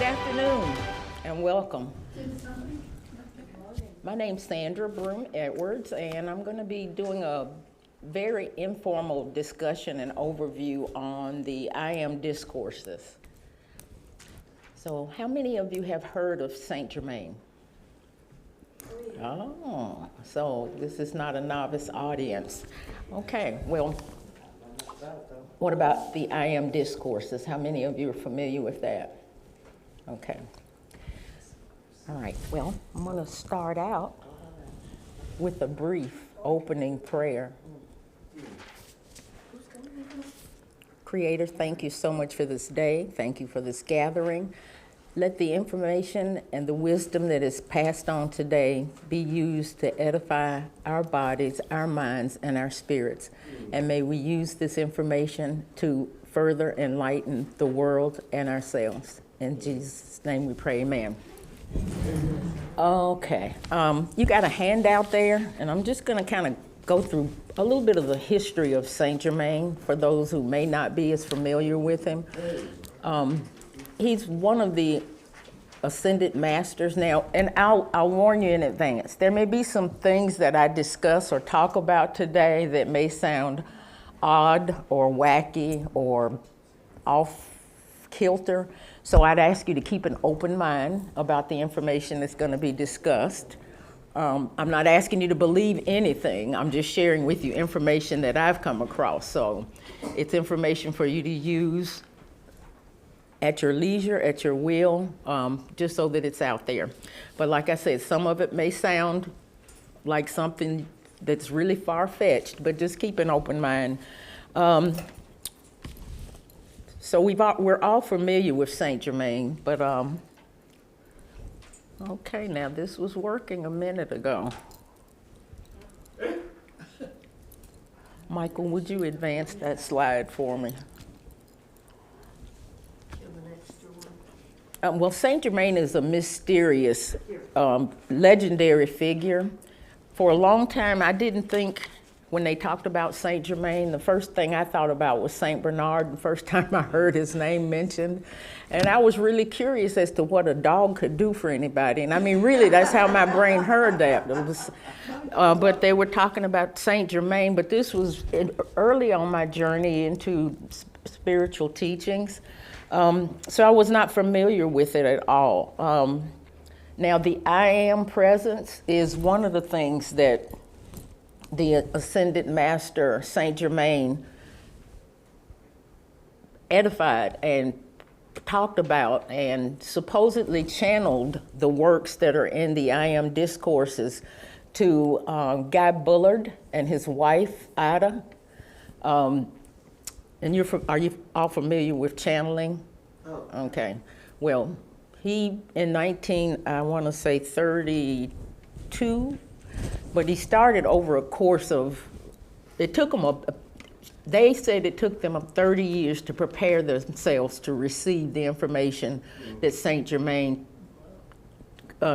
Good afternoon and welcome. My name's Sandra Broome-Edwards, and I'm going to be doing a very informal discussion and overview on the I Am Discourses. So how many of you have heard of Saint-Germain? Oh, so this is not a novice audience. Okay, well, what about the I Am Discourses? How many of you are familiar with that? Okay. All right, well, I'm going to start out with a brief opening prayer. Creator, thank you so much for this day. Thank you for this gathering. Let the information and the wisdom that is passed on today be used to edify our bodies, our minds, and our spirits. And may we use this information to further enlighten the world and ourselves. In Jesus' name we pray, amen. Okay, you got a handout there, and I'm just going to kind of go through a little bit of the history of Saint-Germain for those who may not be as familiar with him. He's one of the ascended masters now, and I'll warn you in advance. There may be some things that I discuss or talk about today that may sound odd or wacky or off kilter. So I'd ask you to keep an open mind about the information that's going to be discussed. I'm not asking you to believe anything. I'm just sharing with you information that I've come across. So it's information for you to use at your leisure, at your will, just so that it's out there. But like I said, some of it may sound like something that's really far-fetched, but just keep an open mind. So we're all familiar with Saint-Germain, but okay, now this was working a minute ago. Michael, would you advance that slide for me? Well, Saint-Germain is a mysterious, legendary figure. For a long time, I didn't think, when they talked about Saint-Germain, the first thing I thought about was Saint Bernard, the first time I heard his name mentioned. And I was really curious as to what a dog could do for anybody. And I mean, really, that's how my brain heard that. It was, but they were talking about Saint-Germain, but this was early on my journey into spiritual teachings. So I was not familiar with it at all. Now, the I Am presence is one of the things that the ascended master, Saint-Germain, edified and talked about and supposedly channeled the works that are in the I Am Discourses to Guy Bullard and his wife, Ida. And are you all familiar with channeling? Oh. Okay. Well, he, in 32, but he started over a course of, it took him they said it took them 30 years to prepare themselves to receive the information that Saint-Germain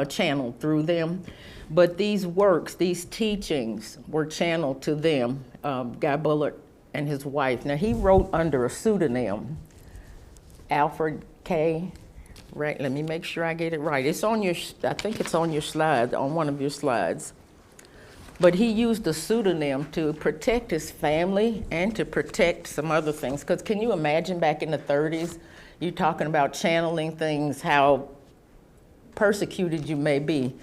channeled through them. But these works, these teachings were channeled to them, Guy Bullard and his wife. Now, he wrote under a pseudonym, Alfred K. Right, let me make sure I get it right. It's on your, I think it's on your slide, on one of your slides. But he used a pseudonym to protect his family and to protect some other things. Because can you imagine back in the 30s, you talking about channeling things, how persecuted you may be.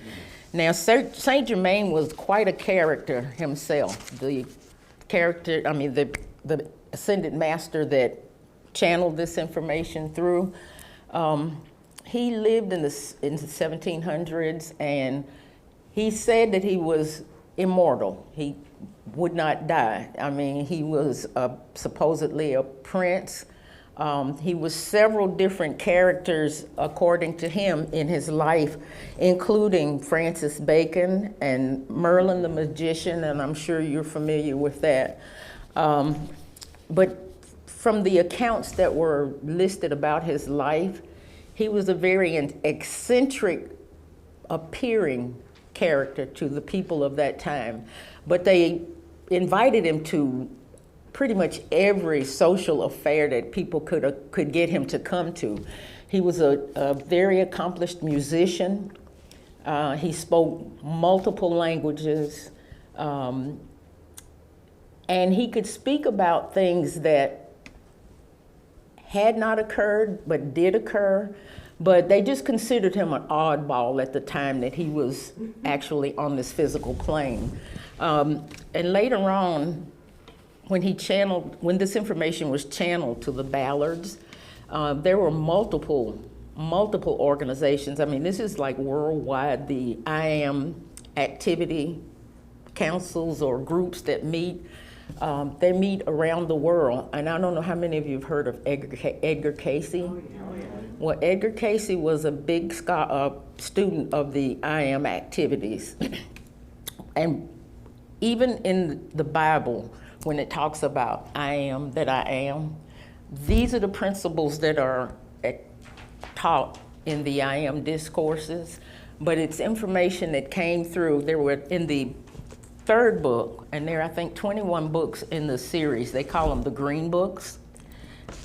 Now, Saint-Germain was quite a character himself. The character, I mean, the ascended master that channeled this information through. He lived in the 1700s, and he said that he was immortal. He would not die. I mean, he was supposedly a prince. He was several different characters, according to him, in his life, including Francis Bacon and Merlin the magician, and I'm sure you're familiar with that. But from the accounts that were listed about his life, he was a very eccentric appearing character to the people of that time. But they invited him to pretty much every social affair that people could get him to come to. He was a very accomplished musician. He spoke multiple languages, and he could speak about things that had not occurred but did occur, but they just considered him an oddball at the time that he was actually on this physical plane. And later on, when this information was channeled to the Ballards, there were multiple organizations. I mean, this is like worldwide, the I Am activity councils or groups that meet. They meet around the world, and I don't know how many of you have heard of Edgar Cayce. Well, Edgar Cayce was a big student of the I Am activities. And even in the Bible, when it talks about I am that I am, these are the principles that are taught in the I Am discourses, but it's information that came through. There were in the third book, and there are, I think, 21 books in the series. They call them the Green Books,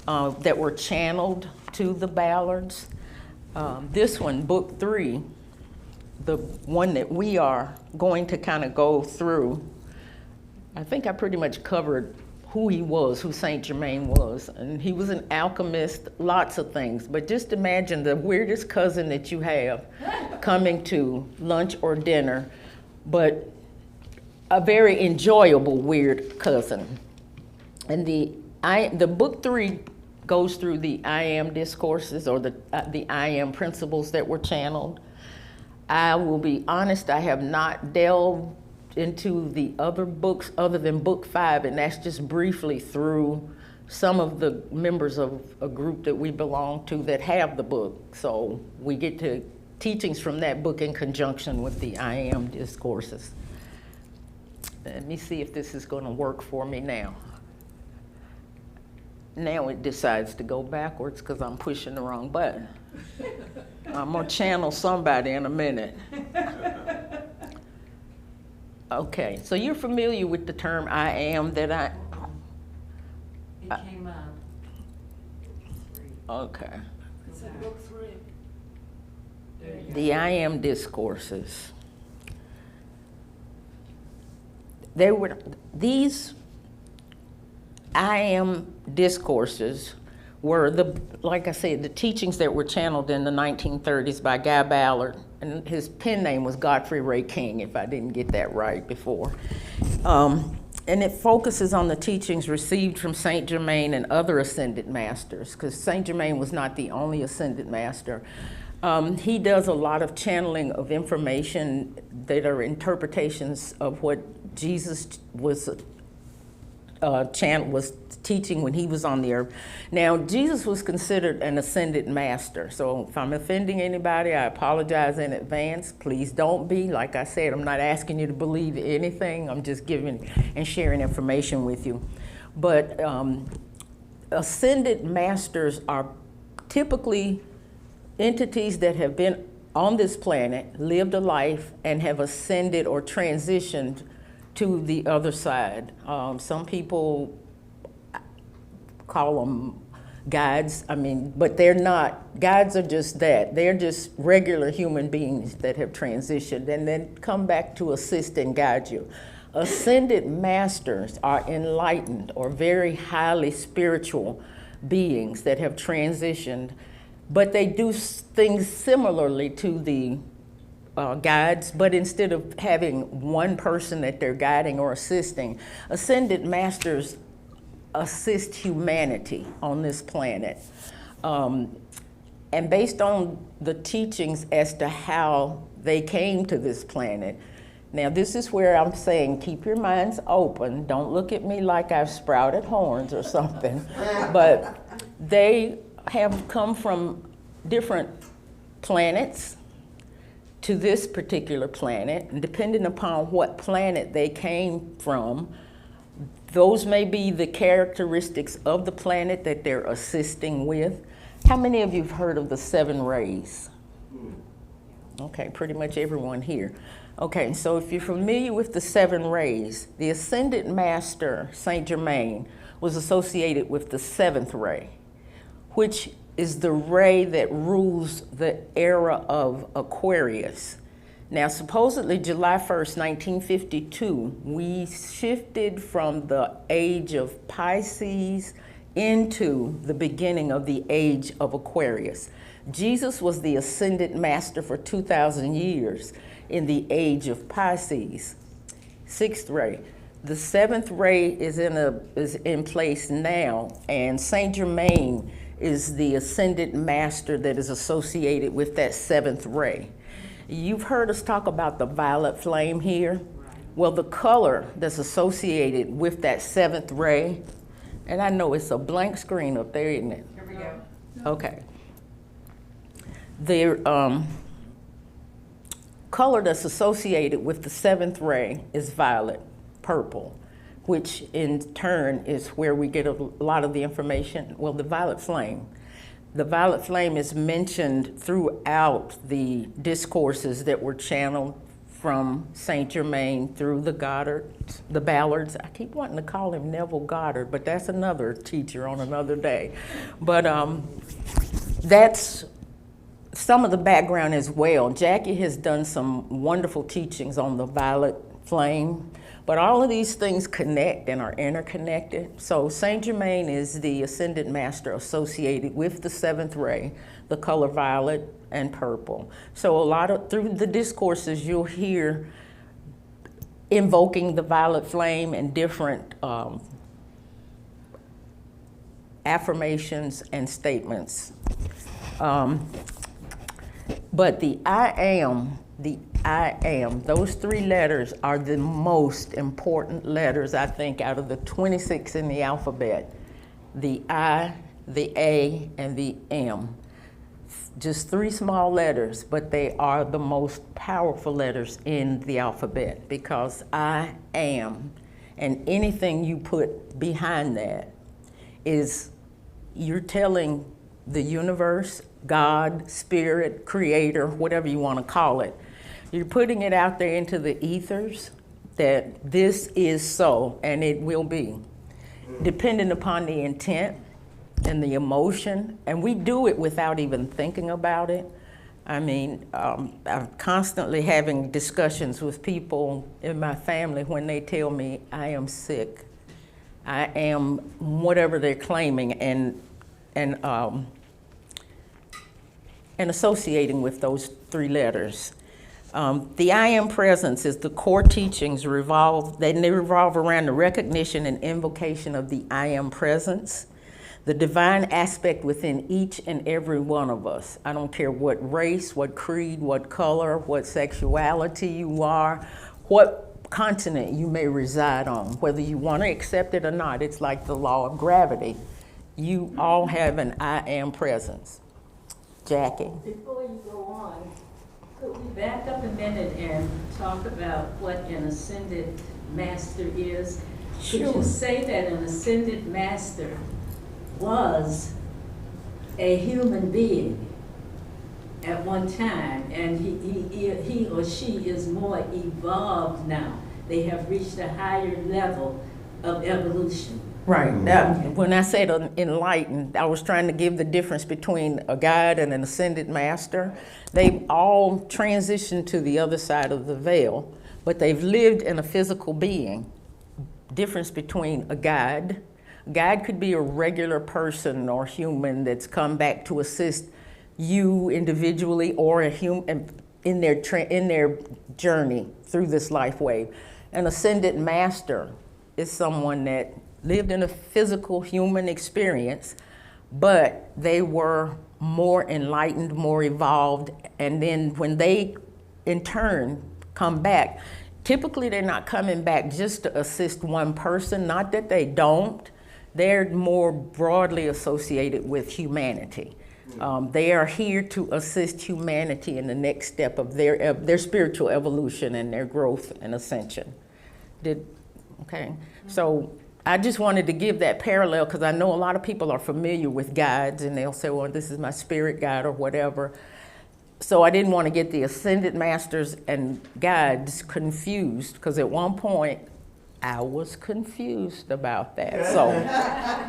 that were channeled to the Ballards. This one, book 3, the one that we are going to kind of go through, I think I pretty much covered who he was, who Saint-Germain was. And he was an alchemist, lots of things. But just imagine the weirdest cousin that you have coming to lunch or dinner, but a very enjoyable weird cousin. And the book 3 goes through the I Am discourses, or the I Am principles that were channeled. I will be honest, I have not delved into the other books other than book 5, and that's just briefly through some of the members of a group that we belong to that have the book. So we get to teachings from that book in conjunction with the I Am discourses. Let me see if this is going to work for me now. Now it decides to go backwards because I'm pushing the wrong button. I'm going to channel somebody in a minute. Okay, so you're familiar with the term I am that I... It came up. Okay. It's in book 3. The I Am discourses. These I Am discourses were like I said, the teachings that were channeled in the 1930s by Guy Ballard, and his pen name was Godfrey Ray King, if I didn't get that right before. And it focuses on the teachings received from Saint-Germain and other ascended masters, because Saint-Germain was not the only ascended master. He does a lot of channeling of information that are interpretations of what Jesus was teaching when he was on the earth. Now, Jesus was considered an ascended master, so if I'm offending anybody, I apologize in advance. Please don't be. Like I said, I'm not asking you to believe anything. I'm just giving and sharing information with you. But ascended masters are typically entities that have been on this planet, lived a life, and have ascended or transitioned to the other side. Some people call them guides, but they're not. Guides are just that. They're just regular human beings that have transitioned and then come back to assist and guide you. Ascended masters are enlightened or very highly spiritual beings that have transitioned, but they do things similarly to the guides, but instead of having one person that they're guiding or assisting, ascended masters assist humanity on this planet. And based on the teachings as to how they came to this planet, now this is where I'm saying keep your minds open. Don't look at me like I've sprouted horns or something. But they have come from different planets to this particular planet, and depending upon what planet they came from, those may be the characteristics of the planet that they're assisting with. How many of you have heard of the 7 rays? Okay, pretty much everyone here. Okay, so if you're familiar with the 7 rays, the ascended master, Saint-Germain, was associated with the 7th ray, which is the ray that rules the era of Aquarius. Now, supposedly July 1st, 1952, we shifted from the age of Pisces into the beginning of the age of Aquarius. Jesus was the ascended master for 2,000 years in the age of Pisces. Sixth ray. The seventh ray is in place now, and Saint-Germain is the ascended master that is associated with that seventh ray. You've heard us talk about the violet flame here. Well, the color that's associated with that seventh ray, and I know it's a blank screen up there, isn't it? Here we go. Okay. The color that's associated with the seventh ray is violet, purple, which in turn is where we get a lot of the information. Well, the violet flame. The violet flame is mentioned throughout the discourses that were channeled from Saint-Germain through the Goddards, the Ballards. I keep wanting to call him Neville Goddard, but that's another teacher on another day. But that's some of the background as well. Jackie has done some wonderful teachings on the violet flame, but all of these things connect and are interconnected. So Saint-Germain is the ascended master associated with the seventh ray, the color violet and purple. So through the discourses, you'll hear invoking the violet flame and different affirmations and statements. But the I am, those three letters are the most important letters, I think, out of the 26 in the alphabet. The I, the A, and the M. Just three small letters, but they are the most powerful letters in the alphabet, because I am, and anything you put behind that is you're telling the universe, God, spirit, creator, whatever you want to call it, you're putting it out there into the ethers that this is so, and it will be, depending upon the intent and the emotion. And we do it without even thinking about it. I mean, I'm constantly having discussions with people in my family when they tell me I am sick, I am whatever they're claiming, and associating with those three letters. The I am presence is the core teachings revolve around the recognition and invocation of the I am presence, the divine aspect within each and every one of us. I don't care what race, what creed, what color, what sexuality you are, what continent you may reside on, whether you want to accept it or not. It's like the law of gravity. You all have an I am presence. Jackie? Before you go on, could we back up a minute and talk about what an ascended master is? Sure. Could you say that an ascended master was a human being at one time, and he or she is more evolved now? They have reached a higher level of evolution. Right. Now, when I said enlightened, I was trying to give the difference between a guide and an ascended master. They've all transitioned to the other side of the veil, but they've lived in a physical being. Difference between a guide. A guide could be a regular person or human that's come back to assist you individually, or a human in their journey through this life wave. An ascended master is someone that lived in a physical human experience, but they were more enlightened, more evolved, and then when they in turn come back, typically they're not coming back just to assist one person, not that they don't, they're more broadly associated with humanity. They are here to assist humanity in the next step of their spiritual evolution and their growth and ascension. Okay, so I just wanted to give that parallel, because I know a lot of people are familiar with guides and they'll say, well, this is my spirit guide or whatever. So I didn't want to get the ascended masters and guides confused, because at one point I was confused about that. So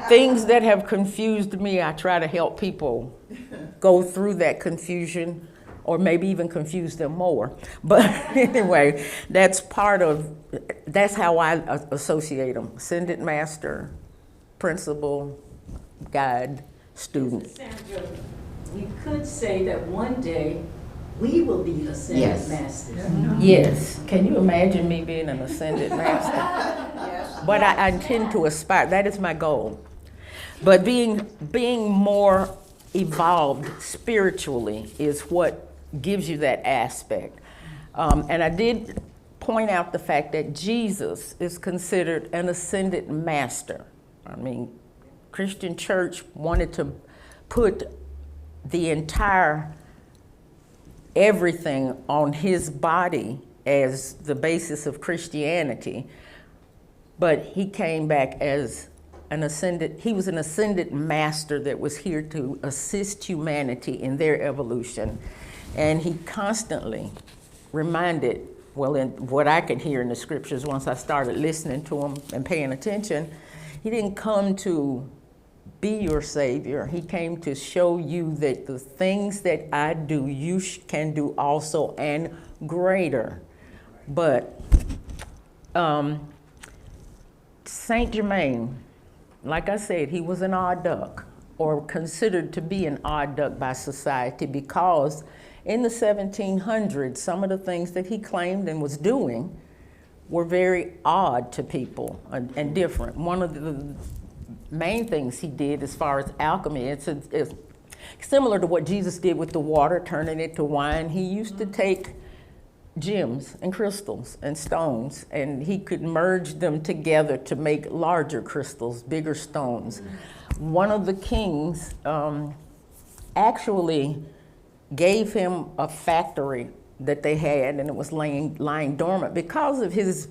things that have confused me, I try to help people go through that confusion, or maybe even confuse them more. But anyway, that's how I associate them. Ascended master, principal, guide, student. Sandra, we could say that one day we will be ascended Yes. masters. Yes. Can you imagine me being an ascended master? Yes. But I intend to aspire. That is my goal. But being more evolved spiritually is what gives you that aspect. And I did point out the fact that Jesus is considered an ascended master. I mean, Christian Church wanted to put the entire everything on his body as the basis of Christianity, but he came back as he was an ascended master that was here to assist humanity in their evolution. And he constantly reminded, well, in what I could hear in the scriptures once I started listening to him and paying attention, he didn't come to be your savior. He came to show you that the things that I do, you can do also, and greater. But Saint-Germain, like I said, he was an odd duck, or considered to be an odd duck by society, because in the 1700s, some of the things that he claimed and was doing were very odd to people and different. One of the main things he did as far as alchemy, it's similar to what Jesus did with the water, turning it to wine. He used to take gems and crystals and stones, and he could merge them together to make larger crystals, bigger stones. One of the kings actually gave him a factory that they had, and it was lying dormant because of his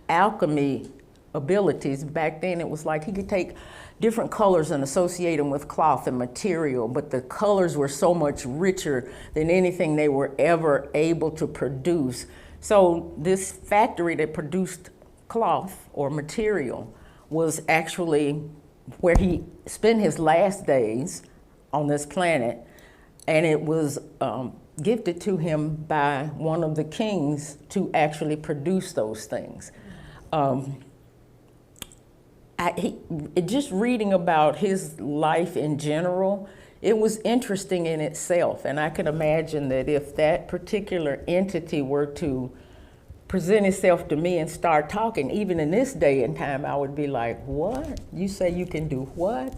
alchemy abilities. Back then, it was like he could take different colors and associate them with cloth and material, but the colors were so much richer than anything they were ever able to produce. So this factory that produced cloth or material was actually where he spent his last days on this planet, and it was gifted to him by one of the kings to actually produce those things. Just reading about his life in general, it was interesting in itself, and I can imagine that if that particular entity were to present itself to me and start talking, even in this day and time, I would be like, what? You say you can do what?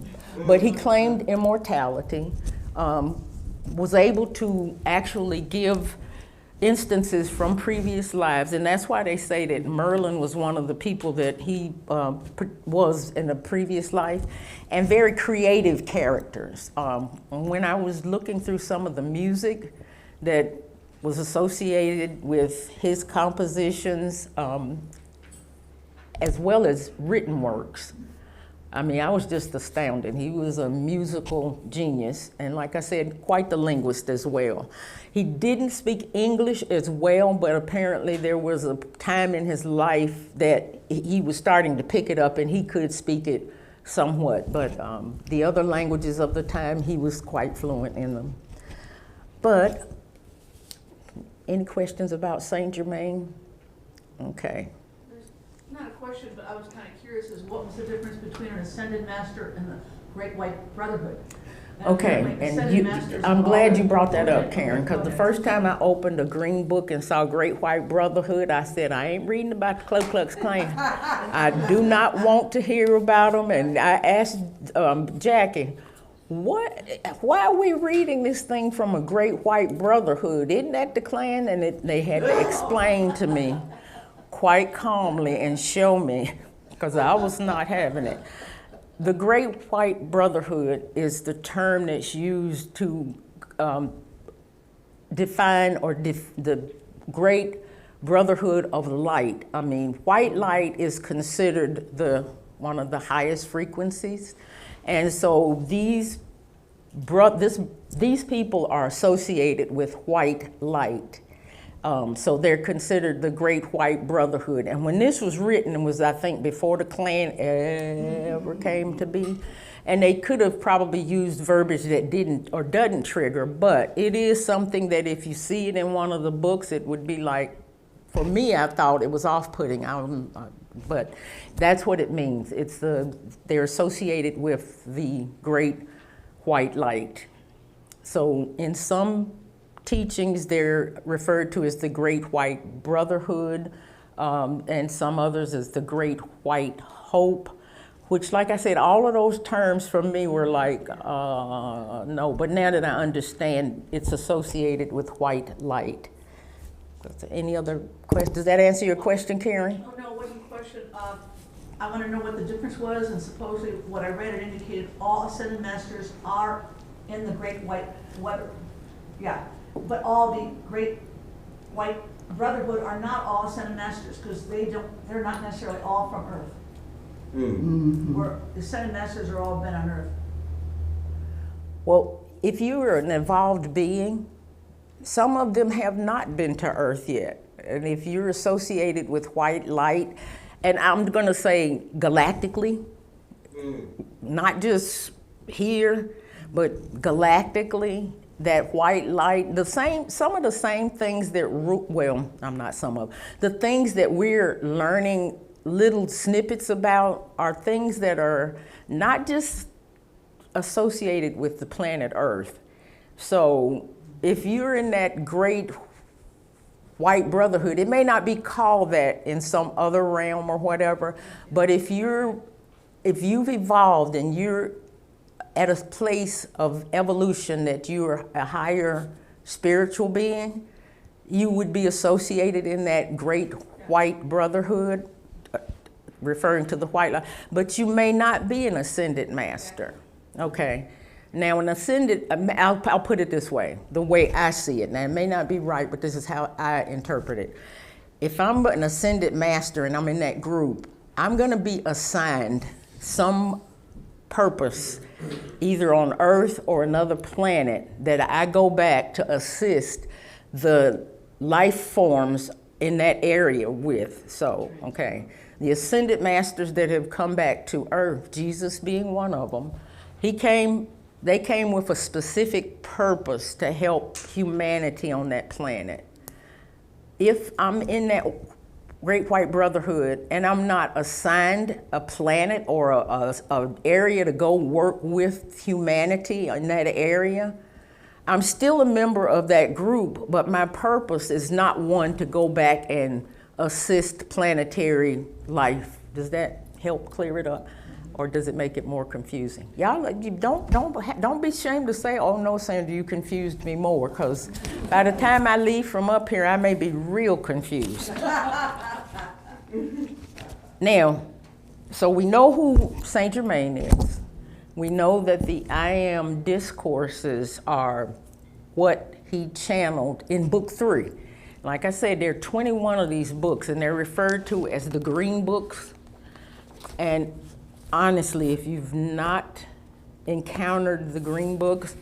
But he claimed immortality, was able to actually give instances from previous lives, and that's why they say that Merlin was one of the people that he was in a previous life, and very creative characters. When I was looking through some of the music that was associated with his compositions, as well as written works, I mean, I was just astounded. He was a musical genius, and like I said, quite the linguist as well. He didn't speak English as well, but apparently there was a time in his life that he was starting to pick it up, and he could speak it somewhat. But the other languages of the time, he was quite fluent in them. But any questions about Saint-Germain? Okay. Not a question, but I was kind of curious as what was the difference between an ascended master and the Great White Brotherhood? And Okay, apparently and ascended masters I'm are glad all- you brought that Go up, ahead, Karen, because go the ahead. first time I opened a green book and saw Great White Brotherhood, I said, I ain't reading about the Ku Klux Klan. I do not want to hear about them, and I asked Jackie, why are we reading this thing from a Great White Brotherhood? Isn't that the Klan? And they had to explain to me quite calmly and show me, because I was not having it. The Great White Brotherhood is the term that's used to define the Great Brotherhood of Light. I mean, white light is considered one of the highest frequencies, and so these people are associated with white light. So they're considered the Great White Brotherhood. And when this was written, it was, I think, before the Klan ever came to be. And they could have probably used verbiage that didn't or doesn't trigger, but it is something that if you see it in one of the books, it would be like, for me, I thought it was off-putting, but that's what it means. They're associated with the Great White Light. So in some teachings, they're referred to as the Great White Brotherhood, and some others as the Great White Hope, which, like I said, all of those terms for me were like, no, but now that I understand, it's associated with white light. Any other questions? Does that answer your question, Karen? Oh, no, it wasn't a question. I want to know what the difference was, and supposedly what I read, it indicated all ascended masters are in the Great White, but all the Great White Brotherhood are not all ascended masters, because they're not necessarily all from Earth. Or the ascended masters are all been on Earth. Well, if you are an evolved being, some of them have not been to Earth yet. And if you're associated with white light, and I'm going to say galactically, not just here, but galactically, that white light, some of the same things that, the things that we're learning little snippets about are things that are not just associated with the planet Earth. So if you're in that Great White Brotherhood, it may not be called that in some other realm or whatever, but if you've evolved and you're at a place of evolution that you're a higher spiritual being, you would be associated in that Great White Brotherhood, referring to the white light, but you may not be an ascended master. Okay. Now, an ascended, I'll put it this way, the way I see it. Now, it may not be right, but this is how I interpret it. If I'm an ascended master and I'm in that group, I'm going to be assigned some purpose, either on Earth or another planet, that I go back to assist the life forms in that area with. So, okay. The ascended masters that have come back to Earth, Jesus being one of them, they came with a specific purpose to help humanity on that planet. If I'm in that Great White Brotherhood and I'm not assigned a planet or a area to go work with humanity in that area, I'm still a member of that group, but my purpose is not one to go back and assist planetary life. Does that help clear it up? Or does it make it more confusing? Y'all, don't be ashamed to say, oh no, Sandra, you confused me more, because by the time I leave from up here, I may be real confused. Now, so we know who Saint-Germain is. We know that the I Am Discourses are what he channeled in book 3. Like I said, there are 21 of these books, and they're referred to as the green books. And honestly, if you've not encountered the green books,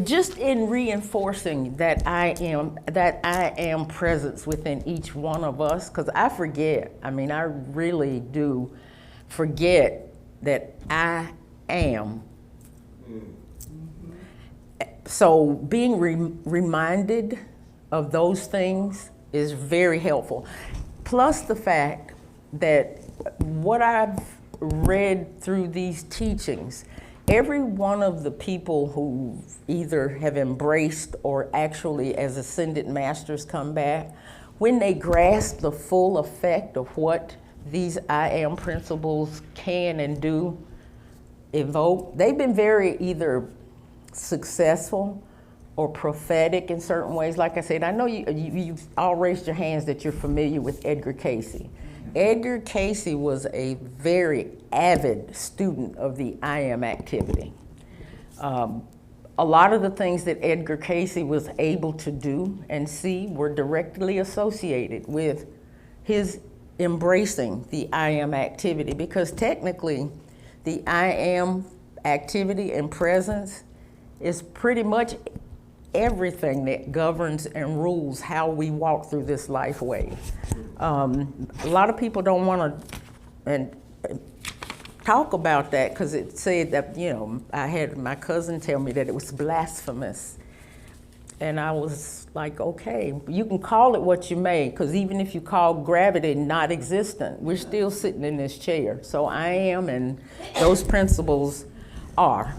just in reinforcing that I am presence within each one of us, because I forget. I mean, I really do forget that I am. So being reminded of those things is very helpful. Plus the fact that what I've read through these teachings, every one of the people who either have embraced or actually as ascended masters come back, when they grasp the full effect of what these I am principles can and do evoke, they've been very either successful or prophetic in certain ways. Like I said, I know you've all raised your hands that you're familiar with Edgar Cayce. Edgar Cayce was a very avid student of the I Am activity. A lot of the things that Edgar Cayce was able to do and see were directly associated with his embracing the I Am activity, because technically the I Am activity and presence is pretty much everything that governs and rules how we walk through this life way. A lot of people don't want to talk about that because it said that, you know, I had my cousin tell me that it was blasphemous. And I was like, okay, you can call it what you may, because even if you call gravity not existent, we're still sitting in this chair. So I am, and those principles are.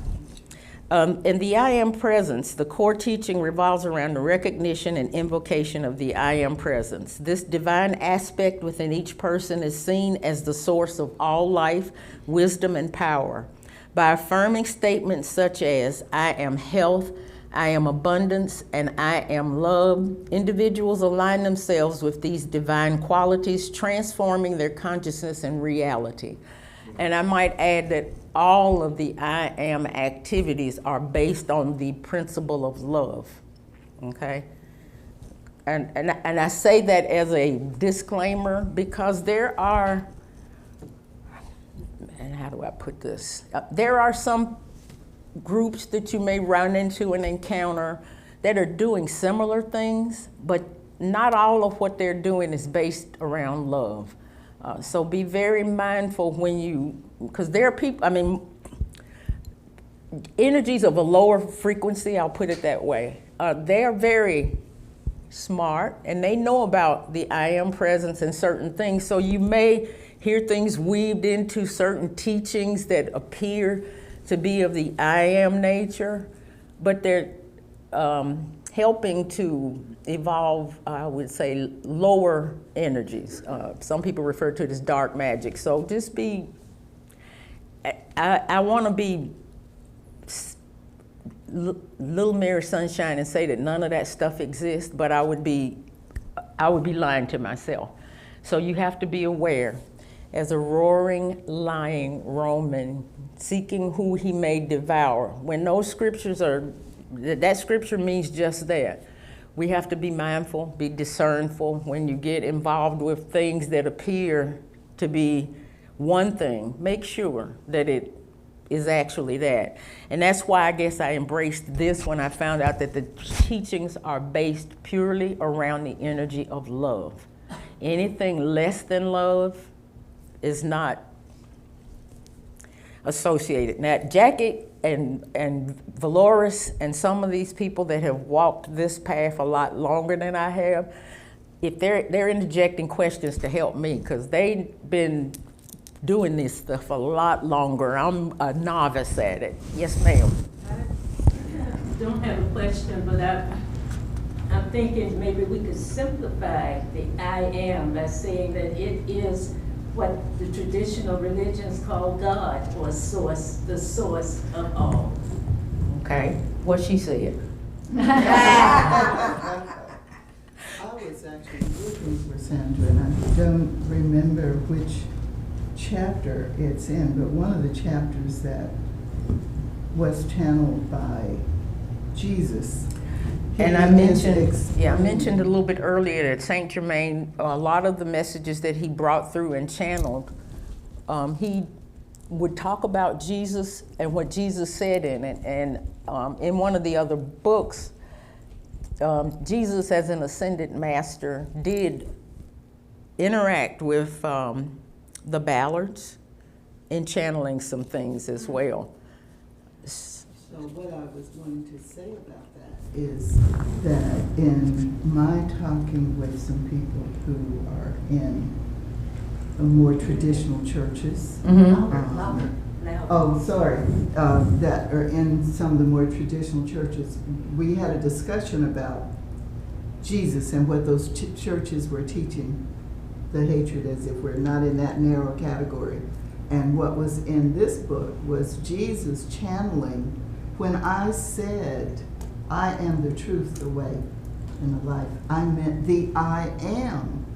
In the I am presence, the core teaching revolves around the recognition and invocation of the I am presence. This divine aspect within each person is seen as the source of all life, wisdom, and power. By affirming statements such as, I am health, I am abundance, and I am love, individuals align themselves with these divine qualities, transforming their consciousness and reality. And I might add that all of the I am activities are based on the principle of love, okay? And I say that as a disclaimer because there are, and how do I put this? There are some groups that you may run into and encounter that are doing similar things, but not all of what they're doing is based around love. So be very mindful when you, because there are people, I mean, energies of a lower frequency, I'll put it that way, they're very smart and they know about the I am presence and certain things. So you may hear things weaved into certain teachings that appear to be of the I am nature, but they're helping to evolve, I would say, lower energies. Some people refer to it as dark magic. So just be, I want to be little Mary Sunshine and say that none of that stuff exists, but I would be lying to myself. So you have to be aware. As a roaring, lying Roman, seeking who he may devour. When those scriptures are, that scripture means just that. We have to be mindful, be discernful when you get involved with things that appear to be one thing. Make sure that it is actually that. And that's why I guess I embraced this when I found out that the teachings are based purely around the energy of love. Anything less than love is not associated. Now, Jackie and Valoris and some of these people that have walked this path a lot longer than I have, if they're interjecting questions to help me, because they've been doing this stuff a lot longer. I'm a novice at it. Yes, ma'am. I don't have a question, but I'm thinking maybe we could simplify the I am by saying that it is what the traditional religions call God, or source, the source of all. Okay, what she said. I was actually looking for Sandra, and I don't remember which chapter it's in, but one of the chapters that was channeled by Jesus. And I mentioned a little bit earlier that Saint-Germain, a lot of the messages that he brought through and channeled, he would talk about Jesus and what Jesus said in it. And in one of the other books, Jesus as an ascended master did interact with the Ballards in channeling some things as well. So what I was wanting to say about that is that in my talking with some people who are in more traditional churches, that are in some of the more traditional churches, we had a discussion about Jesus and what those churches were teaching, the hatred, as if we're not in that narrow category. And what was in this book was Jesus channeling. When I said, I am the truth, the way, and the life, I meant the I am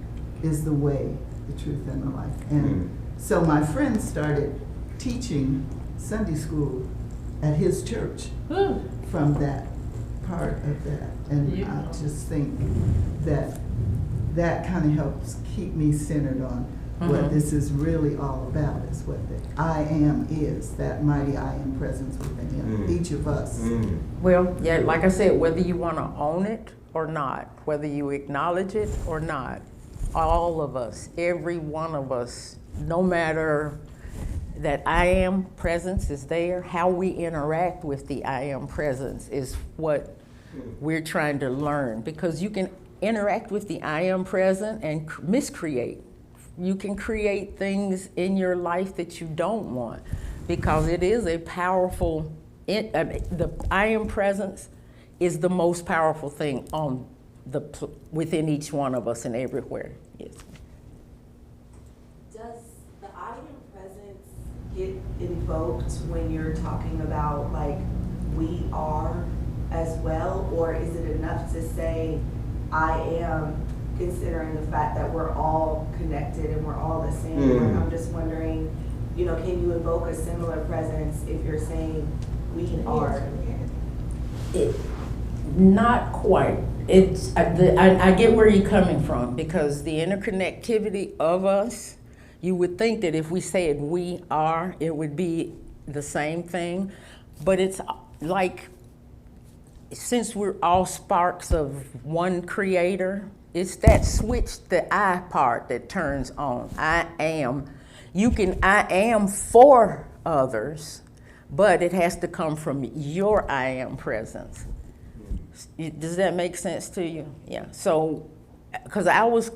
is the way, the truth, and the life. And so my friend started teaching Sunday school at his church from that part of that. And I just think that that kind of helps keep me centered on What this is really all about is what the I am is, that mighty I am presence within him, each of us. Well, yeah, like I said, whether you want to own it or not, whether you acknowledge it or not, all of us, every one of us, no matter that I am presence is there, how we interact with the I am presence is what we're trying to learn, because you can interact with the I am present and miscreate. You can create things in your life that you don't want, because it is a powerful, the I am presence is the most powerful thing on within each one of us and everywhere. Yes. Does the I am presence get invoked when you're talking about like we are as well, or is it enough to say I am, considering the fact that we're all connected and we're all the same? I'm just wondering, you know, can you invoke a similar presence if you're saying we are? Not quite. It's I get where you're coming from, because the interconnectivity of us, you would think that if we said we are, it would be the same thing, but it's like, since we're all sparks of one creator, it's that switch, the I part, that turns on. I am. I am for others, but it has to come from your I am presence. Does that make sense to you? Yeah. So, because I was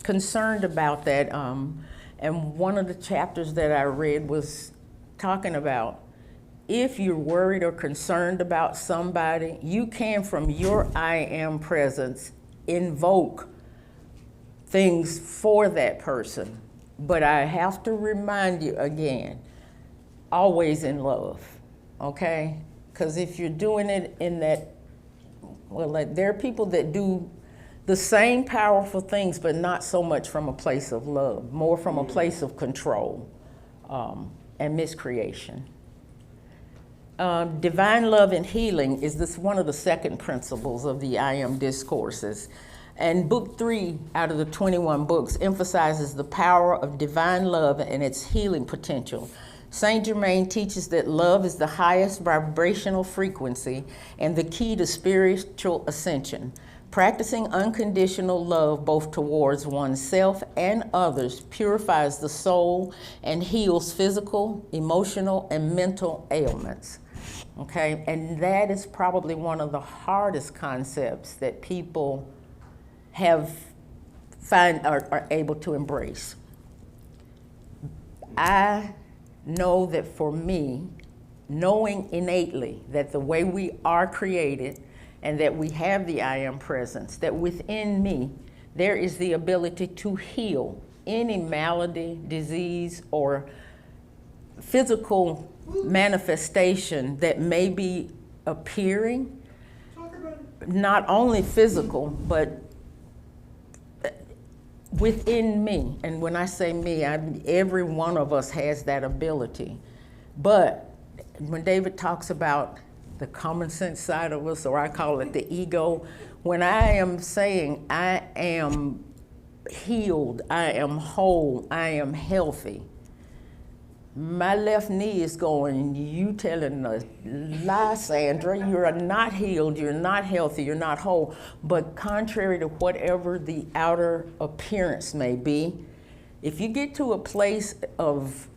concerned about that, and one of the chapters that I read was talking about, if you're worried or concerned about somebody, you can, from your I am presence, invoke things for that person. But I have to remind you again, always in love, okay? Because if you're doing it in that, well, like, there are people that do the same powerful things, but not so much from a place of love, more from a place of control and miscreation. Divine love and healing is one of the second principles of the I Am Discourses. And book 3 out of the 21 books emphasizes the power of divine love and its healing potential. Saint-Germain teaches that love is the highest vibrational frequency and the key to spiritual ascension. Practicing unconditional love both towards oneself and others purifies the soul and heals physical, emotional, and mental ailments. Okay, and that is probably one of the hardest concepts that people are able to embrace. I know that for me, knowing innately that the way we are created and that we have the I am presence, that within me there is the ability to heal any malady, disease, or physical manifestation that may be appearing, not only physical, but within me. And when I say me, every one of us has that ability. But when David talks about the common sense side of us, or I call it the ego, when I am saying I am healed, I am whole, I am healthy, my left knee is going, you telling a lie, Sandra, you're not healed, you're not healthy, you're not whole. But contrary to whatever the outer appearance may be, if you get to a place of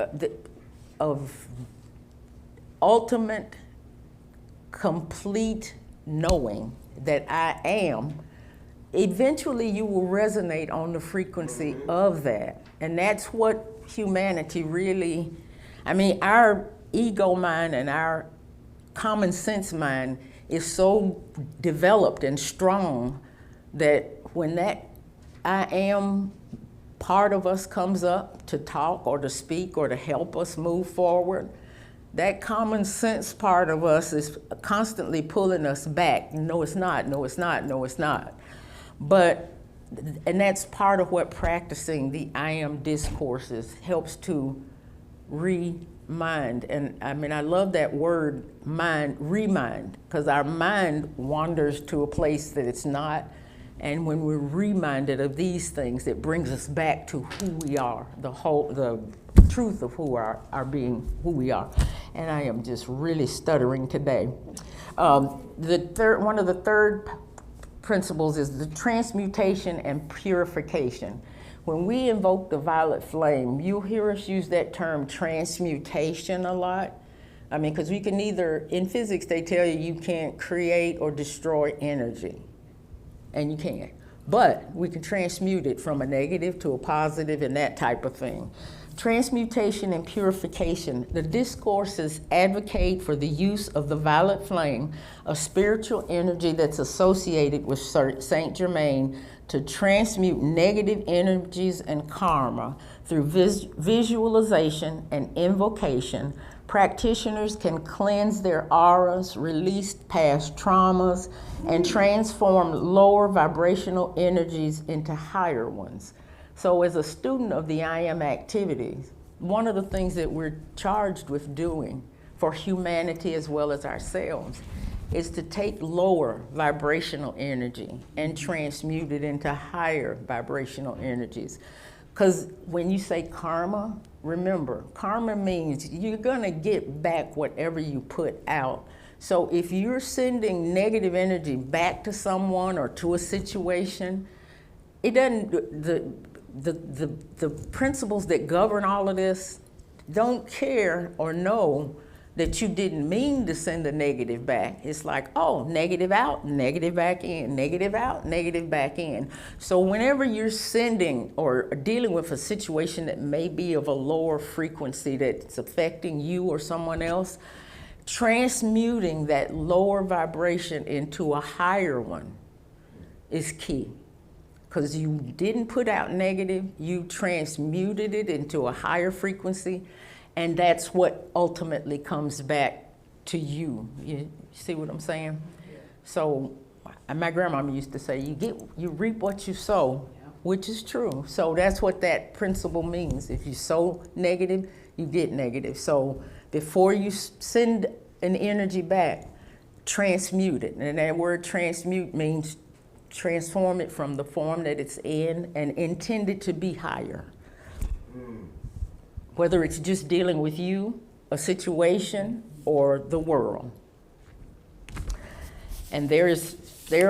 ultimate, complete knowing that I am, eventually you will resonate on the frequency of that. And that's what humanity really, I mean, our ego mind and our common sense mind is so developed and strong that when that I am part of us comes up to talk or to speak or to help us move forward, that common sense part of us is constantly pulling us back. No, it's not, no, it's not, no, it's not. And that's part of what practicing the I Am Discourses helps to remind. And I mean, I love that word, mind, remind, because our mind wanders to a place that it's not. And when we're reminded of these things, it brings us back to who we are, the truth of who who we are. And I am just really stuttering today. One of the third principles is the transmutation and purification. When we invoke the violet flame, you'll hear us use that term transmutation a lot. I mean, because we can in physics, they tell you can't create or destroy energy. And you can't. But we can transmute it from a negative to a positive and that type of thing. Transmutation and purification. The Discourses advocate for the use of the violet flame, a spiritual energy that's associated with Saint-Germain, to transmute negative energies and karma through visualization and invocation. Practitioners can cleanse their auras, release past traumas, and transform lower vibrational energies into higher ones. So as a student of the I Am activities, one of the things that we're charged with doing for humanity as well as ourselves is to take lower vibrational energy and transmute it into higher vibrational energies. Because when you say karma, remember, karma means you're gonna get back whatever you put out. So if you're sending negative energy back to someone or to a situation, it doesn't, the principles that govern all of this don't care or know that you didn't mean to send the negative back. It's like, oh, negative out, negative back in, negative out, negative back in. So whenever you're sending or dealing with a situation that may be of a lower frequency that's affecting you or someone else, transmuting that lower vibration into a higher one is key. Because you didn't put out negative, you transmuted it into a higher frequency, and that's what ultimately comes back to you. You see what I'm saying? Yeah. So my grandmama used to say, you reap what you sow, which is true. So that's what that principle means. If you sow negative, you get negative. So before you send an energy back, transmute it. And that word transmute means transform it from the form that it's in and intended to be higher. Whether it's just dealing with you, a situation, or the world. And there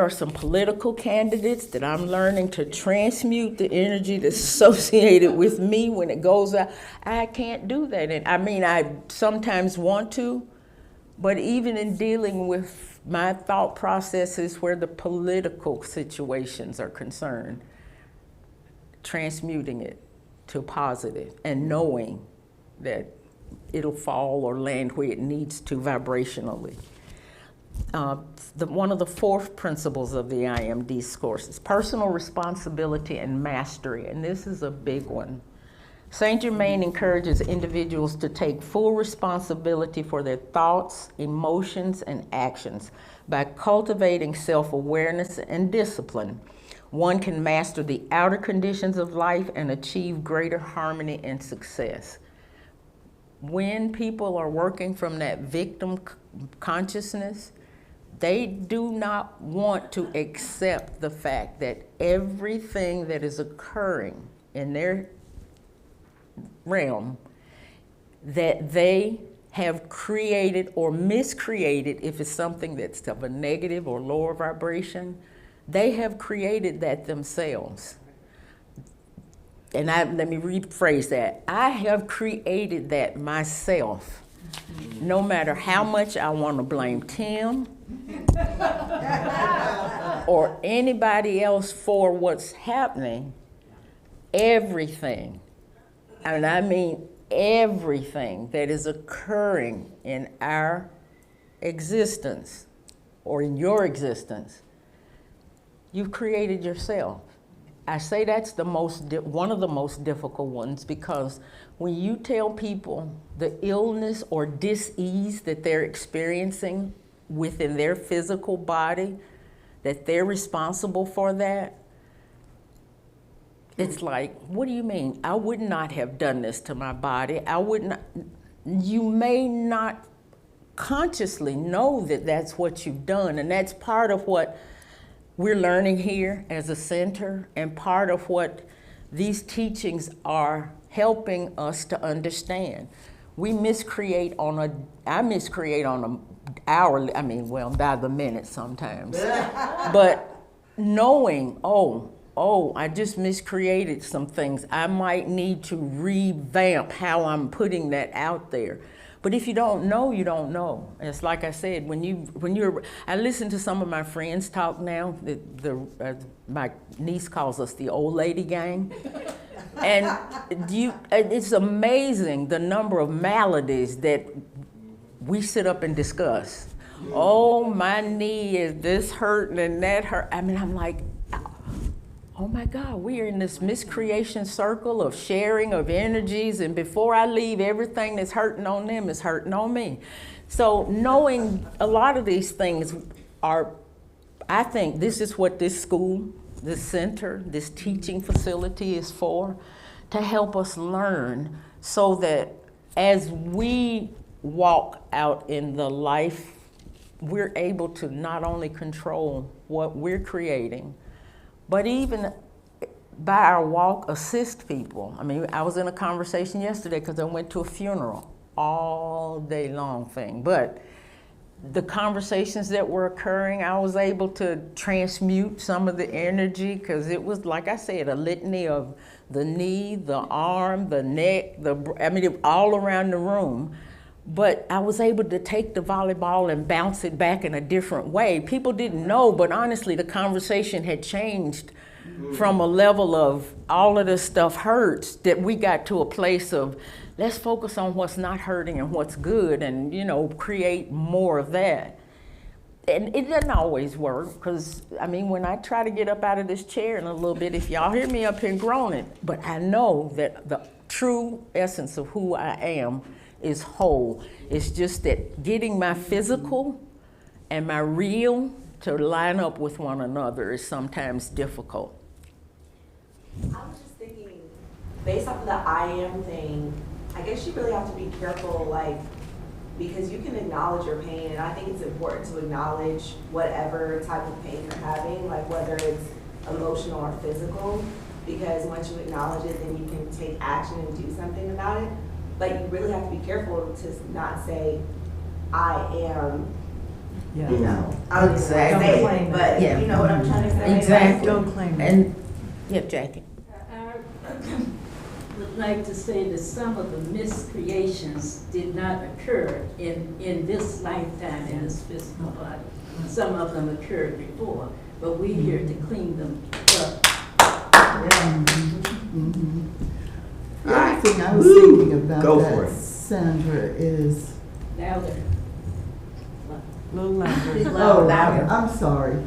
are some political candidates that I'm learning to transmute the energy that's associated with me when it goes out. I can't do that. And I mean, I sometimes want to, but even in dealing with my thought processes where the political situations are concerned, transmuting it to positive and knowing that it'll fall or land where it needs to vibrationally. One of the fourth principles of the I Am Discourses, personal responsibility and mastery, and this is a big one. Saint-Germain encourages individuals to take full responsibility for their thoughts, emotions, and actions by cultivating self-awareness and discipline. One can master the outer conditions of life and achieve greater harmony and success. When people are working from that victim consciousness, they do not want to accept the fact that everything that is occurring in their realm that they have created or miscreated, if it's something that's of a negative or lower vibration, they have created that themselves. And let me rephrase that. I have created that myself. No matter how much I want to blame Tim or anybody else for what's happening, everything, and I mean everything that is occurring in our existence or in your existence, you've created yourself. I say that's one of the most difficult ones, because when you tell people the illness or dis-ease that they're experiencing within their physical body, that they're responsible for that, it's like, what do you mean? I would not have done this to my body. You may not consciously know that that's what you've done, and that's part of what we're learning here as a center, and part of what these teachings are helping us to understand. I miscreate on an hourly, by the minute sometimes. But knowing, I just miscreated some things. I might need to revamp how I'm putting that out there. But if you don't know, you don't know. It's like I said, I listen to some of my friends talk now. My niece calls us the old lady gang. And it's amazing the number of maladies that we sit up and discuss. Oh, my knee is this hurting and that hurt. I'm like, oh my God, we are in this miscreation circle of sharing of energies, and before I leave, everything that's hurting on them is hurting on me. So knowing a lot of these things I think this is what this school, this center, this teaching facility is for, to help us learn so that as we walk out in the life, we're able to not only control what we're creating, but even by our walk, assist people. I was in a conversation yesterday because I went to a funeral all day long thing. But the conversations that were occurring, I was able to transmute some of the energy because it was, like I said, a litany of the knee, the arm, the neck, all around the room. But I was able to take the volleyball and bounce it back in a different way. People didn't know, but honestly, the conversation had changed from a level of all of this stuff hurts, that we got to a place of let's focus on what's not hurting and what's good, and create more of that. And it doesn't always work, because when I try to get up out of this chair in a little bit, if y'all hear me up here groaning, but I know that the true essence of who I am is whole. It's just that getting my physical and my real to line up with one another is sometimes difficult. I was just thinking, based off of the I am thing, I guess you really have to be careful, because you can acknowledge your pain, and I think it's important to acknowledge whatever type of pain you're having, whether it's emotional or physical, because once you acknowledge it, then you can take action and do something about it. But you really have to be careful to not say, I am, I don't even want to say it, but you know what I'm trying to say? Exactly. Don't claim it. And, Jackie. I would like to say that some of the miscreations did not occur in this lifetime, in this physical body. Some of them occurred before, but we're here to clean them up. The other thing I was thinking about Go that, for it. Sandra, is... Louder. A little louder. Louder. I'm sorry.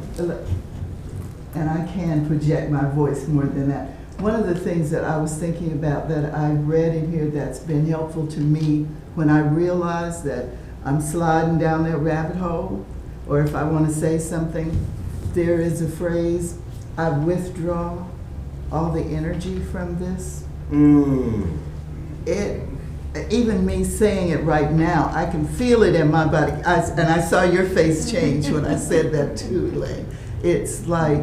And I can project my voice more than that. One of the things that I was thinking about that I read in here that's been helpful to me when I realize that I'm sliding down that rabbit hole, or if I want to say something, there is a phrase, I withdraw all the energy from this. Even me saying it right now, I can feel it in my body. And I saw your face change when I said that too, Elaine. It's like,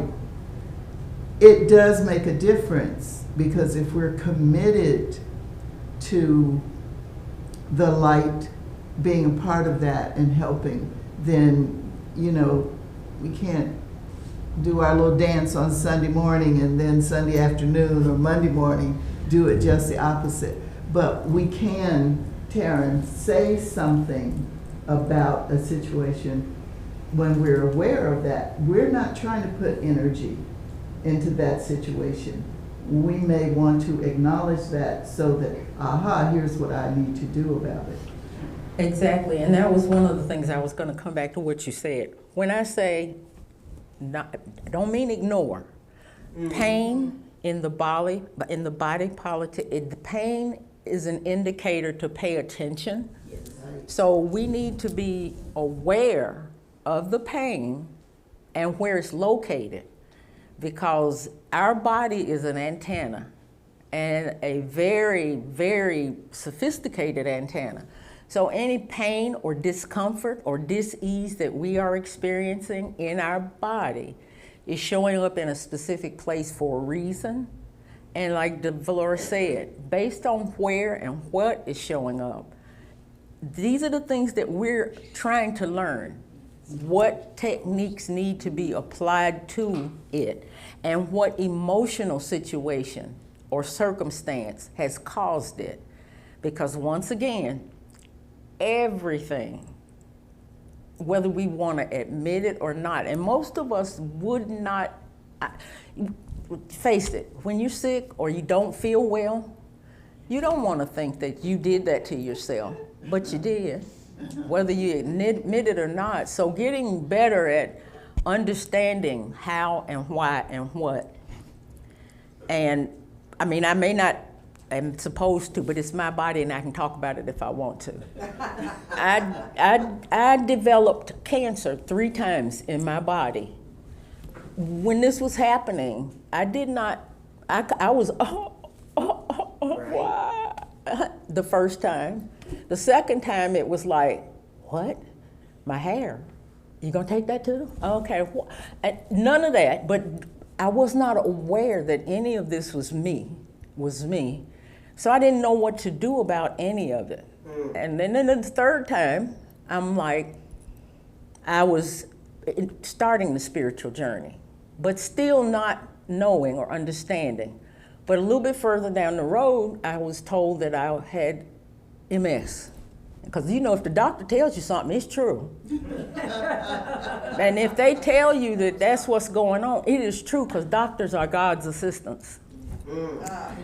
it does make a difference, because if we're committed to the light being a part of that and helping, then, we can't do our little dance on Sunday morning and then Sunday afternoon or Monday morning do it just the opposite. But we can, Taryn, say something about a situation when we're aware of that. We're not trying to put energy into that situation. We may want to acknowledge that so that, here's what I need to do about it. Exactly, and that was one of the things I was going to come back to what you said. When I say, I don't mean ignore. Pain in the body politic, the pain is an indicator to pay attention. Yes. So we need to be aware of the pain and where it's located, because our body is an antenna, and a very, very sophisticated antenna. So any pain or discomfort or dis-ease that we are experiencing in our body is showing up in a specific place for a reason. And like Dolores said, based on where and what is showing up, these are the things that we're trying to learn. What techniques need to be applied to it, and what emotional situation or circumstance has caused it. Because once again, everything, whether we want to admit it or not, and most of us would not, face it, when you're sick or you don't feel well, you don't want to think that you did that to yourself, but you did, whether you admit it or not. So getting better at understanding how and why and what. And I mean, I may not, I'm supposed to, but it's my body and I can talk about it if I want to. I developed cancer 3 times in my body. When this was happening, I did not, I was, why? The first time. The second time it was like, what? My hair. You gonna take that too? Okay, none of that, but I was not aware that any of this was me. So I didn't know what to do about any of it. And then the third time, I'm like, I was starting the spiritual journey, but still not knowing or understanding. But a little bit further down the road, I was told that I had MS. Because you know, if the doctor tells you something, it's true. And if they tell you that that's what's going on, it is true, because doctors are God's assistants.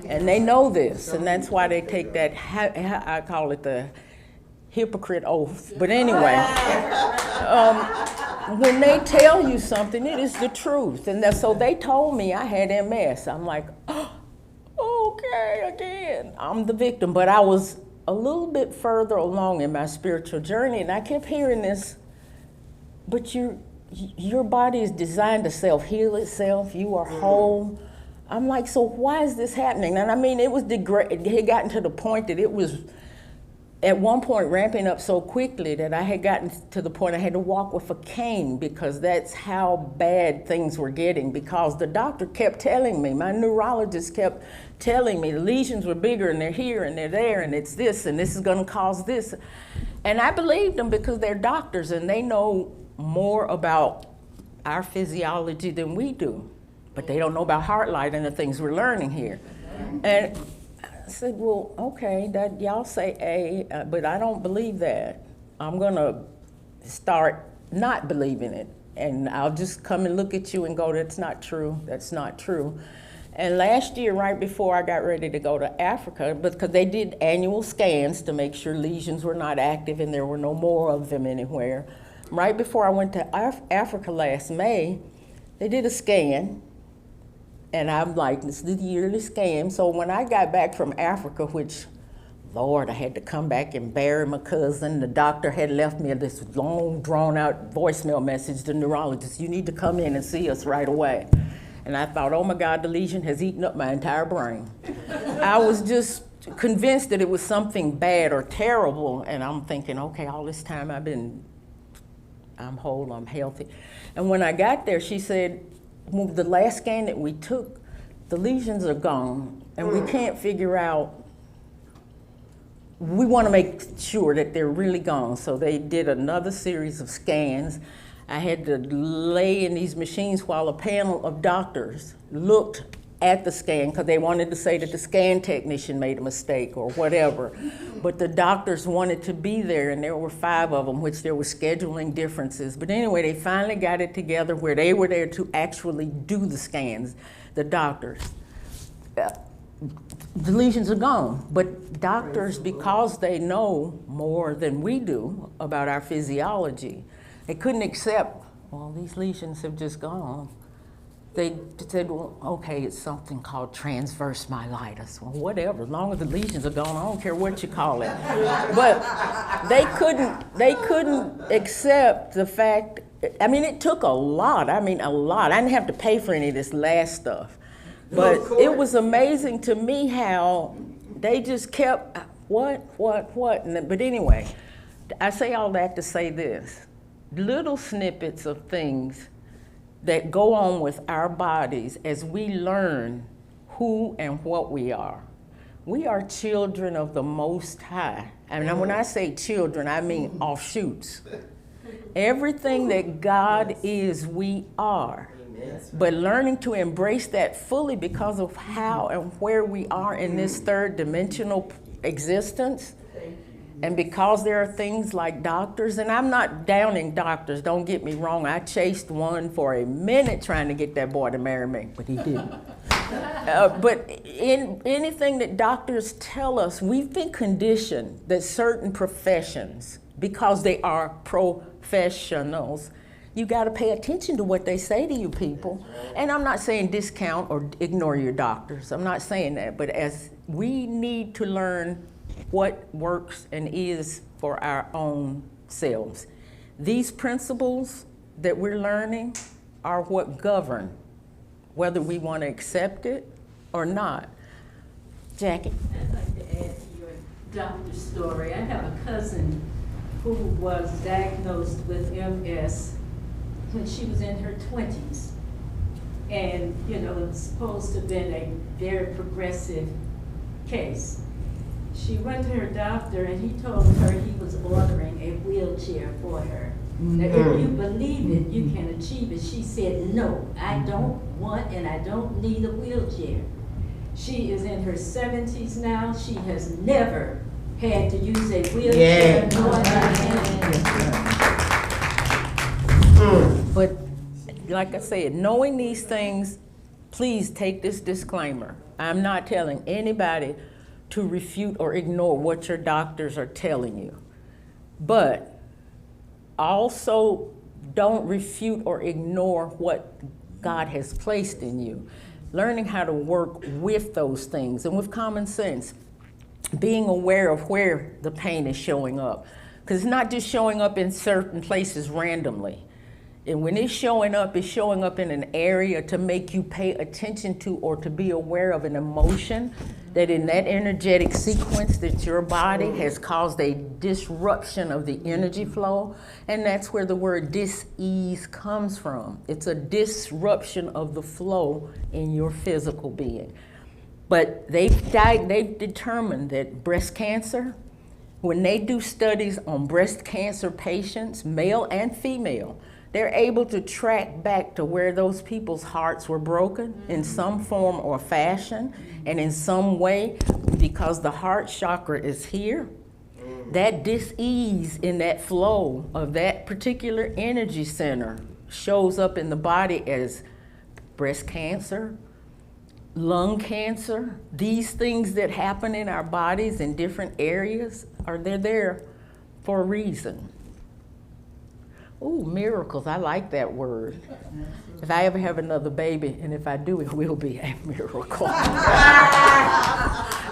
And they know this, and that's why they take that, I call it the hypocrite oath. But anyway, when they tell you something, it is the truth. And so they told me I had MS. I'm like, oh, okay, again, I'm the victim. But I was a little bit further along in my spiritual journey, and I kept hearing this, but your body is designed to self-heal itself. You are whole. I'm like, so why is this happening? And I mean, it had gotten to the point that it was, at one point, ramping up so quickly that I had gotten to the point I had to walk with a cane, because that's how bad things were getting. Because the doctor kept telling me, my neurologist kept telling me the lesions were bigger and they're here and they're there and it's this and this is going to cause this. And I believed them because they're doctors and they know more about our physiology than we do. But they don't know about Heartlight and the things we're learning here. And I said, well, okay, that y'all say A, but I don't believe that. I'm gonna start not believing it. And I'll just come and look at you and go, that's not true, that's not true. And last year, right before I got ready to go to Africa, because they did annual scans to make sure lesions were not active and there were no more of them anywhere. Right before I went to Africa last May, they did a scan. And I'm like, this is the yearly scan. So when I got back from Africa, which, Lord, I had to come back and bury my cousin. The doctor had left me this long, drawn-out voicemail message, the neurologist, you need to come in and see us right away. And I thought, oh my God, the lesion has eaten up my entire brain. I was just convinced that it was something bad or terrible. And I'm thinking, okay, all this time I'm whole, I'm healthy. And when I got there, she said, well, the last scan that we took, the lesions are gone, and we can't figure out, we want to make sure that they're really gone. So they did another series of scans. I had to lay in these machines while a panel of doctors looked at the scan, because they wanted to say that the scan technician made a mistake or whatever. But the doctors wanted to be there, and there were 5 of them, which there were scheduling differences. But anyway, they finally got it together where they were there to actually do the scans, the doctors. The lesions are gone, but doctors, because they know more than we do about our physiology, they couldn't accept, well, these lesions have just gone. They said, well, okay, it's something called transverse myelitis. Well, whatever, as long as the lesions are gone, I don't care what you call it. But they couldn't accept the fact, I mean, it took a lot. I didn't have to pay for any of this last stuff. But it was amazing to me how they just kept, what? But anyway, I say all that to say this. Little snippets of things that go on with our bodies as we learn who and what we are. We are children of the Most High. And when I say children, I mean offshoots. Everything that God is, we are. But learning to embrace that fully because of how and where we are in this third dimensional existence. And because there are things like doctors, and I'm not downing doctors, don't get me wrong. I chased one for a minute trying to get that boy to marry me, but he didn't. But in anything that doctors tell us, we've been conditioned that certain professions, because they are professionals, you got to pay attention to what they say to you people. And I'm not saying discount or ignore your doctors. I'm not saying that. But as we need to learn what works and is for our own selves. These principles that we're learning are what govern whether we want to accept it or not. Jackie? I'd like to add to your doctor story. I have a cousin who was diagnosed with MS when she was in her 20s. And, you know, it was supposed to have been a very progressive case. She went to her doctor and he told her he was ordering a wheelchair for her. Now, if you believe it, you can achieve it. She said, no, I don't want and I don't need a wheelchair. She is in her 70s now. She has never had to use a wheelchair. But like I said, knowing these things, please take this disclaimer. I'm not telling anybody to refute or ignore what your doctors are telling you. But also don't refute or ignore what God has placed in you. Learning how to work with those things and with common sense. Being aware of where the pain is showing up. Because it's not just showing up in certain places randomly. And when it's showing up in an area to make you pay attention to or to be aware of an emotion that in that energetic sequence that your body has caused a disruption of the energy flow. And that's where the word dis-ease comes from. It's a disruption of the flow in your physical being. But they've determined that breast cancer, when they do studies on breast cancer patients, male and female, they're able to track back to where those people's hearts were broken in some form or fashion, and in some way, because the heart chakra is here, that dis-ease in that flow of that particular energy center shows up in the body as breast cancer, lung cancer. These things that happen in our bodies in different areas, they're there for a reason. Ooh, miracles, I like that word. If I ever have another baby, and if I do, it will be a miracle.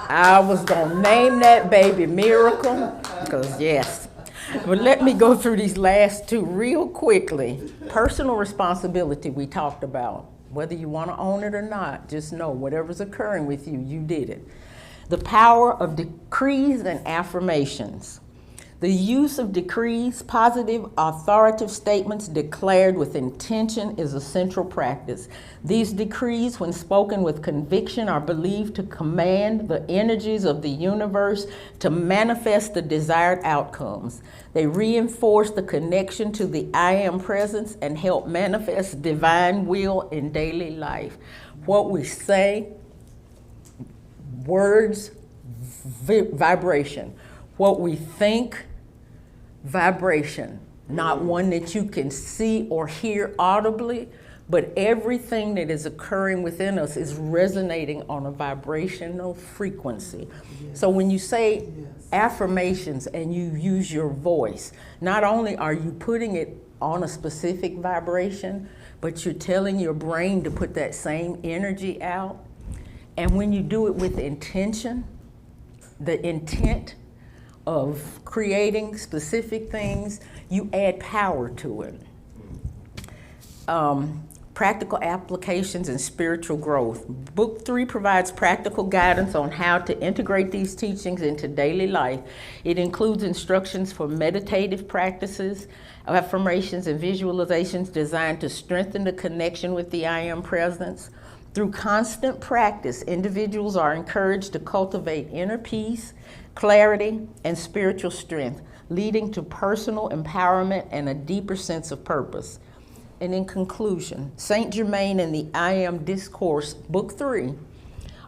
I was gonna name that baby Miracle, because yes. But let me go through these last two real quickly. Personal responsibility we talked about. Whether you wanna own it or not, just know whatever's occurring with you, you did it. The power of decrees and affirmations. The use of decrees, positive, authoritative statements declared with intention, is a central practice. These decrees, when spoken with conviction, are believed to command the energies of the universe to manifest the desired outcomes. They reinforce the connection to the I Am presence and help manifest divine will in daily life. What we say, words, vibration. What we think, vibration, not one that you can see or hear audibly, but everything that is occurring within us is resonating on a vibrational frequency. Yes. So when you say affirmations and you use your voice, not only are you putting it on a specific vibration, but you're telling your brain to put that same energy out. And when you do it with intention, the intent of creating specific things, you add power to it. practical applications and spiritual growth. Book 3 provides practical guidance on how to integrate these teachings into daily life. It includes instructions for meditative practices, affirmations, and visualizations designed to strengthen the connection with the I Am presence. Through constant practice, individuals are encouraged to cultivate inner peace, clarity, and spiritual strength, leading to personal empowerment and a deeper sense of purpose. And in conclusion, Saint-Germain and the I Am Discourse, Book 3,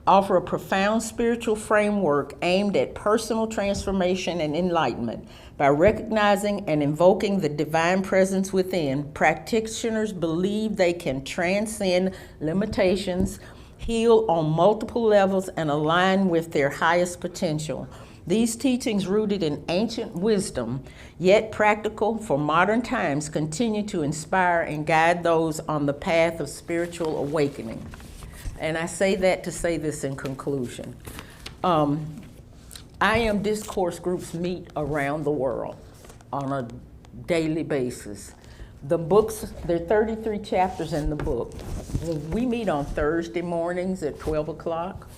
offer a profound spiritual framework aimed at personal transformation and enlightenment. By recognizing and invoking the divine presence within, practitioners believe they can transcend limitations, heal on multiple levels, and align with their highest potential. These teachings, rooted in ancient wisdom, yet practical for modern times, continue to inspire and guide those on the path of spiritual awakening. And I say that to say this in conclusion. I Am Discourse groups meet around the world on a daily basis. The books, there are 33 chapters in the book. We meet on Thursday mornings at 12 o'clock,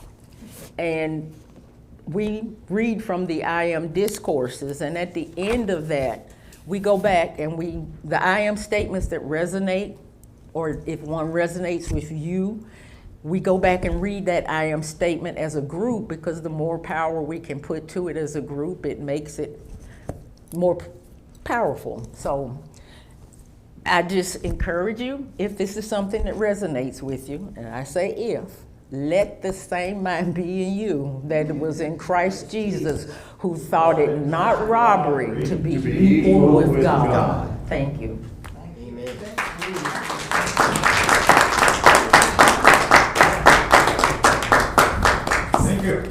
and we read from the I Am Discourses, and at the end of that, we go back and the I Am statements that resonate, or if one resonates with you, we go back and read that I Am statement as a group, because the more power we can put to it as a group, it makes it more powerful. So I just encourage you, if this is something that resonates with you, and I say if, let the same mind be in you that was in Christ Jesus, who thought it not robbery to be equal with God. Thank you. Thank you.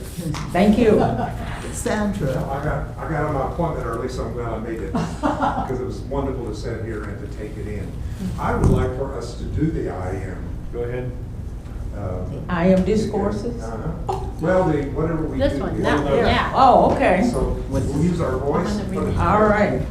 Thank you. Sandra. I got on my appointment early, so I'm glad I made it, because it was wonderful to sit here and to take it in. I would like for us to do the I Am. Go ahead. I Am Discourses? Well, whatever we do. This one, yeah. Oh, okay. So we'll use our voice. All right.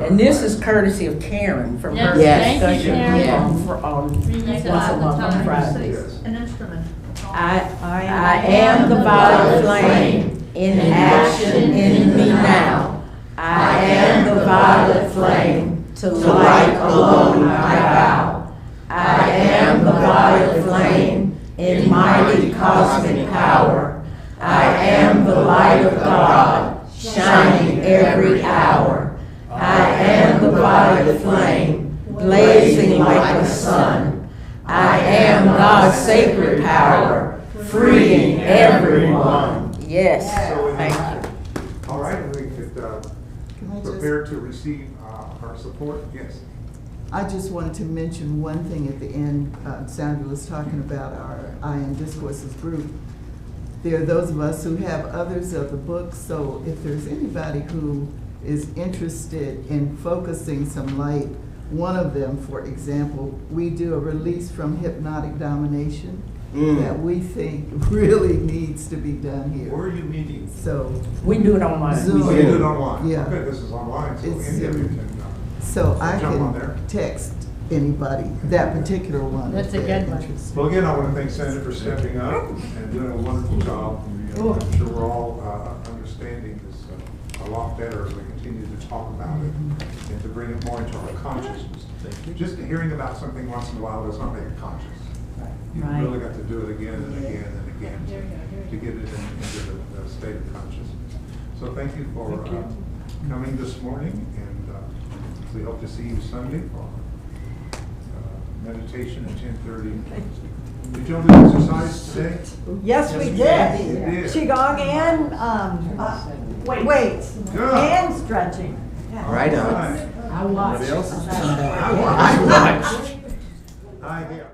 And this is courtesy of Karen from her Yes, thank you, discussion Karen. once a month on Fridays. Yes. An instrument. I am the violet flame in action in me now. I am the violet flame, to light alone I bow. I am the violet flame in mighty cosmic power. I am the light of God, shining every hour. I am the violet flame, blazing like the sun. I am God's sacred power, freeing everyone. Yes, thank you. All right, and we could prepare to receive our support. Yes. I just wanted to mention one thing at the end. Sandra was talking about our I Am Discourses group. There are those of us who have others of the books, so if there's anybody who is interested in focusing some light, one of them, for example, we do a release from hypnotic domination that we think really needs to be done here. Where are you meeting? So We do it online. Zoom. We do it online. Yeah. Okay, this is online, so It's any of you Zoom. can. So I Jump on there. can text anybody, that particular one. That's if a they're good one. interested. Well, again, I want to thank Sandra for stepping up and doing a wonderful job. I'm sure we're all understanding this a lot better as we continue to talk about it and to bring it more into our consciousness. Just hearing about something once in a while does not make it conscious. You've Right. really got to do it again and again and again to get it into the state of consciousness. So thank you for coming this morning, and we hope to see you Sunday for meditation at 10:30. Did you all do exercise today? Yes, we You did. did. Qigong and weights Good. and stretching. Right on. Right. I watched. I watched. I hear.